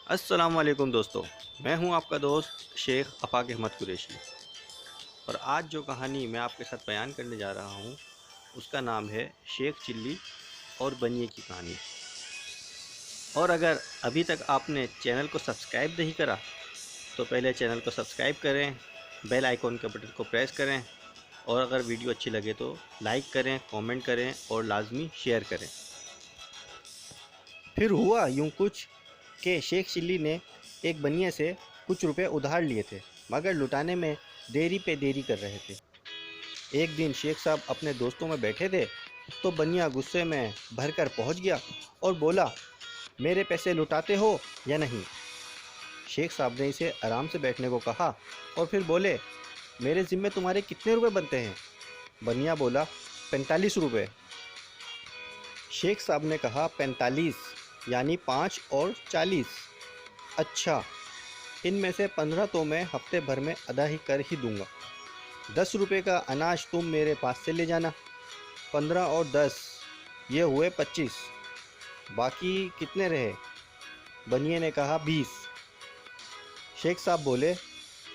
السلام علیکم دوستو، میں ہوں آپ کا دوست شیخ افاق احمد قریشی، اور آج جو کہانی میں آپ کے ساتھ بیان کرنے جا رہا ہوں اس کا نام ہے شیخ چلی اور بنیے کی کہانی۔ اور اگر ابھی تک آپ نے چینل کو سبسکرائب نہیں کرا تو پہلے چینل کو سبسکرائب کریں، بیل آئیکن کے بٹن کو پریس کریں، اور اگر ویڈیو اچھی لگے تو لائک کریں، کومنٹ کریں اور لازمی شیئر کریں۔ پھر ہوا یوں کچھ کہ شیخ چلی نے ایک بنیے سے کچھ روپے ادھار لیے تھے، مگر لٹانے میں دیری پہ دیری کر رہے تھے۔ ایک دن شیخ صاحب اپنے دوستوں میں بیٹھے تھے تو بنیا غصے میں بھر کر پہنچ گیا اور بولا، میرے پیسے لٹاتے ہو یا نہیں؟ شیخ صاحب نے اسے آرام سے بیٹھنے کو کہا اور پھر بولے، میرے ذمے تمہارے کتنے روپے بنتے ہیں؟ بنیا بولا، 45 روپے۔ شیخ صاحب نے کہا، 45 یعنی 5 اور 40؟ اچھا، ان میں سے 15 تو میں ہفتے بھر میں ادا کر ہی دوں گا۔ 10 روپے کا اناج تم میرے پاس سے لے جانا۔ 15 اور 10 یہ ہوئے 25۔ باقی کتنے رہے؟ بنیے نے کہا، 20۔ شیخ صاحب بولے،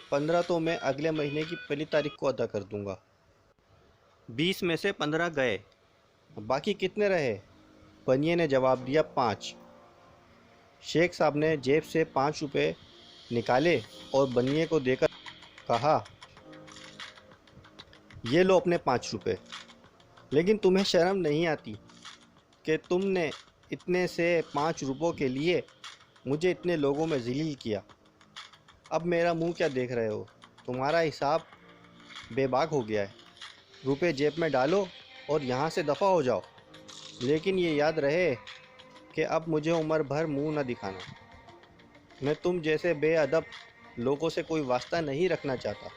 15 تو میں اگلے مہینے کی پہلی تاریخ کو ادا کر دوں گا۔ 20 میں سے 15 گئے، باقی کتنے رہے؟ بنیے نے جواب دیا، 5۔ شیخ صاحب نے جیب سے 5 روپے نکالے اور بنیے کو دے کر کہا، یہ لو اپنے 5 روپے۔ لیکن تمہیں شرم نہیں آتی کہ تم نے اتنے سے 5 روپوں کے لیے مجھے اتنے لوگوں میں ذلیل کیا؟ اب میرا منہ کیا دیکھ رہے ہو؟ تمہارا حساب بے باک ہو گیا ہے۔ روپے جیب میں ڈالو اور یہاں سے دفع ہو جاؤ، لیکن یہ یاد رہے کہ اب مجھے عمر بھر منہ نہ دکھانا۔ میں تم جیسے بے ادب لوگوں سے کوئی واسطہ نہیں رکھنا چاہتا۔